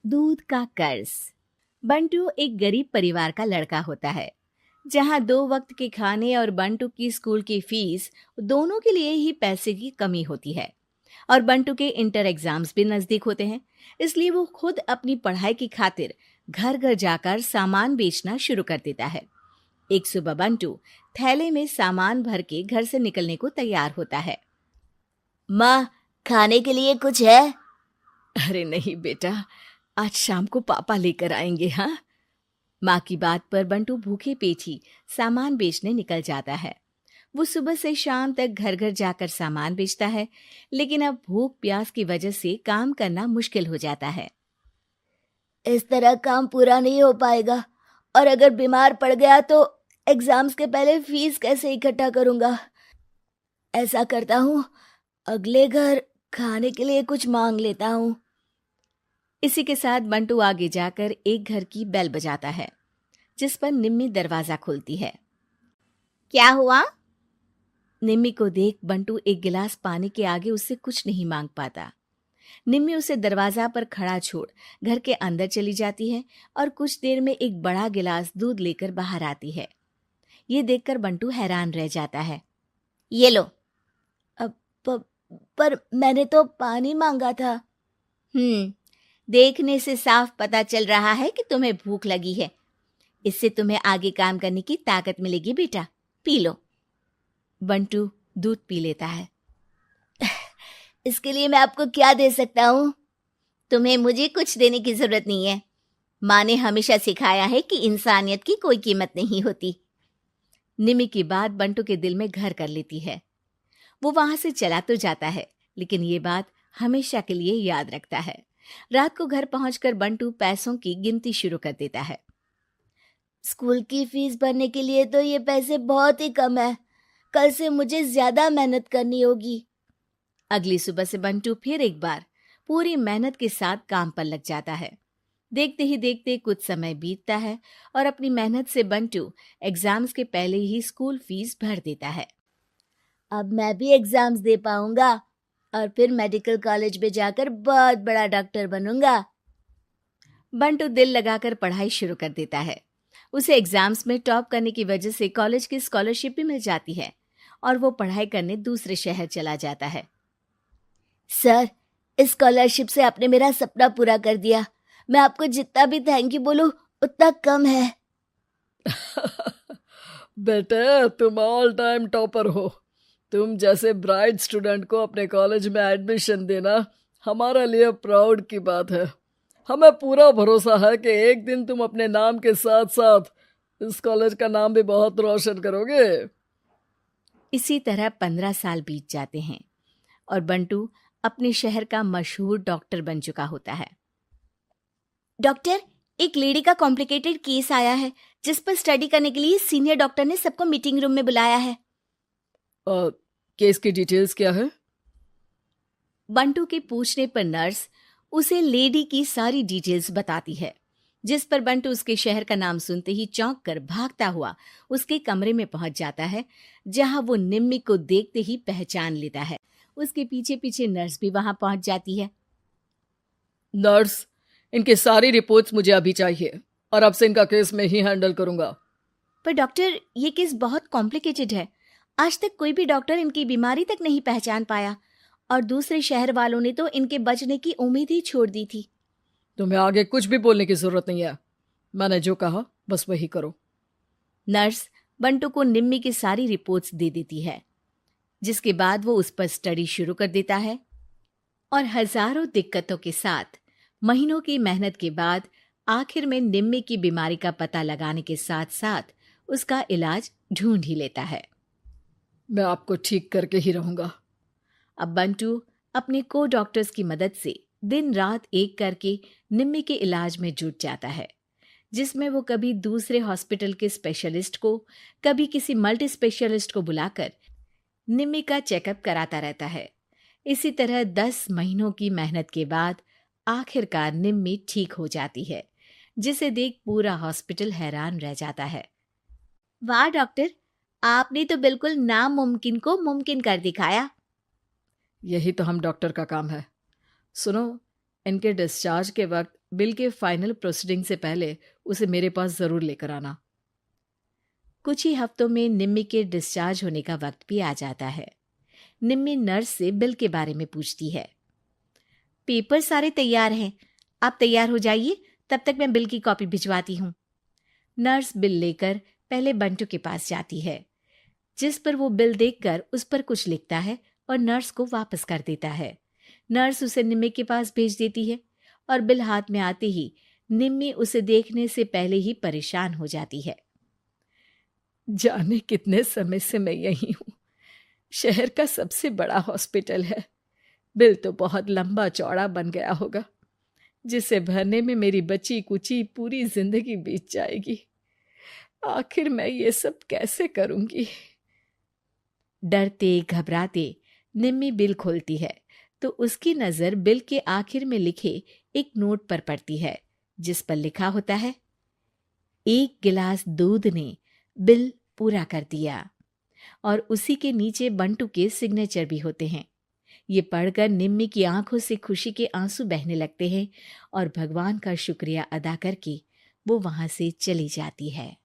दूध का कर्ज। बंटू एक गरीब परिवार का लड़का होता है, जहां 2 वक्त के खाने और बंटू की स्कूल की फीस दोनों के लिए ही पैसे की कमी होती है। और बंटू के इंटर एग्जाम्स भी नजदीक होते हैं, इसलिए वो खुद अपनी पढ़ाई की खातिर घर घर जाकर सामान बेचना शुरू कर देता है। एक सुबह बंटू थैले में सामान भर के घर से निकलने को तैयार होता है। माँ, खाने के लिए कुछ है? अरे नहीं बेटा, आज शाम को पापा लेकर आएंगे। हाँ, माँ की बात पर बंटू भूखे पेट ही सामान बेचने निकल जाता है। वो सुबह से शाम तक घर घर जाकर सामान बेचता है, लेकिन अब भूख प्यास की वजह से काम करना मुश्किल हो जाता है। इस तरह काम पूरा नहीं हो पाएगा, और अगर बीमार पड़ गया तो एग्जाम्स के पहले फीस कैसे इकट्ठा करूंगा? ऐसा करता हूँ, अगले घर खाने के लिए कुछ मांग लेता हूँ। इसी के साथ बंटू आगे जाकर एक घर की बेल बजाता है, जिस पर निम्मी दरवाजा खोलती है। क्या हुआ? निम्मी को देख बंटू एक गिलास पानी के आगे उससे कुछ नहीं मांग पाता। निम्मी उसे दरवाजा पर खड़ा छोड़ घर के अंदर चली जाती है और कुछ देर में एक बड़ा गिलास दूध लेकर बाहर आती है। ये देखकर बंटू हैरान रह जाता है। ये लो। अब पर मैंने तो पानी मांगा था। देखने से साफ पता चल रहा है कि तुम्हें भूख लगी है। इससे तुम्हें आगे काम करने की ताकत मिलेगी बेटा, पी लो। बंटू दूध पी लेता है। इसके लिए मैं आपको क्या दे सकता हूँ? तुम्हें मुझे कुछ देने की जरूरत नहीं है। माँ ने हमेशा सिखाया है कि इंसानियत की कोई कीमत नहीं होती। निमी की बात बंटू के दिल में घर कर लेती है। वो वहां से चला तो जाता है, लेकिन ये बात हमेशा के लिए याद रखता है। रात को घर पहुंचकर बंटू पैसों की गिनती शुरू कर देता है। स्कूल की फीस भरने के लिए तो ये पैसे बहुत ही कम है। कल से मुझे ज्यादा मेहनत करनी होगी। अगली सुबह से बंटू फिर एक बार पूरी मेहनत के साथ काम पर लग जाता है। देखते ही देखते कुछ समय बीतता है और अपनी मेहनत से बंटू एग्जाम्स के पहले ही स्कूल फीस भर देता है। अब मैं भी एग्जाम्स दे पाऊंगा और फिर मेडिकल कॉलेज में जाकर बहुत बड़ा डॉक्टर बनूंगा। बंटू दिल लगाकर पढ़ाई शुरू कर देता है। उसे एग्जाम्स में टॉप करने की वजह से कॉलेज की स्कॉलरशिप भी मिल जाती है और वो पढ़ाई करने दूसरे शहर चला जाता है। सर, इस स्कॉलरशिप से आपने मेरा सपना पूरा कर दिया। मैं आपको जितना भी थैंक यू बोलूं उतना कम है। बेटे, तुम ऑल टाइम टॉपर हो। तुम जैसे ब्राइट स्टूडेंट को अपने कॉलेज में एडमिशन देना हमारे लिए प्राउड की बात है। हमें पूरा भरोसा है कि एक दिन तुम अपने नाम के साथ साथ इस कॉलेज का नाम भी बहुत रोशन करोगे। इसी तरह 15 साल बीत जाते हैं और बंटू अपने शहर का मशहूर डॉक्टर बन चुका होता है। डॉक्टर, एक लेडी का कॉम्प्लिकेटेड केस आया है, जिस पर स्टडी करने के लिए सीनियर डॉक्टर ने सबको मीटिंग रूम में बुलाया है। केस की डिटेल्स क्या है? बंटू के पूछने पर नर्स उसे लेडी की सारी डिटेल्स बताती है, जिस पर बंटू उसके शहर का नाम सुनते ही चौंक कर भागता हुआ उसके कमरे में पहुंच जाता है, जहां वो निम्मी को देखते ही पहचान लेता है। उसके पीछे पीछे नर्स भी वहां पहुंच जाती है। नर्स, इनकी सारी रिपोर्ट्स मुझे अभी चाहिए और अब से इनका केस मैं ही हैंडल करूंगा। पर डॉक्टर, ये केस बहुत कॉम्प्लिकेटेड है। आज तक कोई भी डॉक्टर इनकी बीमारी तक नहीं पहचान पाया और दूसरे शहर वालों ने तो इनके बचने की उम्मीद ही छोड़ दी थी। तुम्हें आगे कुछ भी बोलने की जरूरत नहीं है। मैंने जो कहा बस वही करो। नर्स बंटू को निम्मी की सारी रिपोर्ट्स दे देती है, जिसके बाद वो उस पर स्टडी शुरू कर देता है और हजारों दिक्कतों के साथ महीनों की मेहनत के बाद आखिर में निम्मी की बीमारी का पता लगाने के साथ साथ उसका इलाज ढूंढ ही लेता है। मैं आपको ठीक करके ही रहूंगा। अब बंटू अपने को डॉक्टर्स की मदद से दिन रात एक करके निम्मी के इलाज में जुट जाता है, जिसमें वो कभी दूसरे हॉस्पिटल के स्पेशलिस्ट को, कभी किसी मल्टी स्पेशलिस्ट को बुलाकर निम्मी का चेकअप कराता रहता है। इसी तरह 10 महीनों की मेहनत के बाद आखिरकार निम्मी ठीक हो जाती है, जिसे देख पूरा हॉस्पिटल हैरान रह जाता है। वाह डॉक्टर, आपने तो बिल्कुल नामुमकिन को मुमकिन कर दिखाया। यही तो हम डॉक्टर का काम है। सुनो, इनके डिस्चार्ज के वक्त बिल के फाइनल प्रोसीडिंग से पहले उसे मेरे पास जरूर लेकर आना। कुछ ही हफ्तों में निम्मी के डिस्चार्ज होने का वक्त भी आ जाता है। निम्मी नर्स से बिल के बारे में पूछती है। पेपर सारे तैयार हैं, आप तैयार हो जाइए, तब तक मैं बिल की कॉपी भिजवाती हूँ। नर्स बिल लेकर पहले बंटू के पास जाती है, जिस पर वो बिल देखकर उस पर कुछ लिखता है और नर्स को वापस कर देता है। नर्स उसे निम्मी के पास भेज देती है और बिल हाथ में आते ही निम्मी उसे देखने से पहले ही परेशान हो जाती है। जाने कितने समय से मैं यही हूँ। शहर का सबसे बड़ा हॉस्पिटल है। बिल तो बहुत लंबा चौड़ा बन गया होगा, जिसे भरने में मेरी बची कुची पूरी जिंदगी बीत जाएगी। आखिर मैं ये सब कैसे करूंगी? डरते घबराते निम्मी बिल खोलती है तो उसकी नजर बिल के आखिर में लिखे एक नोट पर पड़ती है, जिस पर लिखा होता है, 1 गिलास दूध ने बिल पूरा कर दिया। और उसी के नीचे बंटू के सिग्नेचर भी होते हैं। ये पढ़कर निम्मी की आंखों से खुशी के आंसू बहने लगते हैं और भगवान का शुक्रिया अदा करके वो वहां से चली जाती है।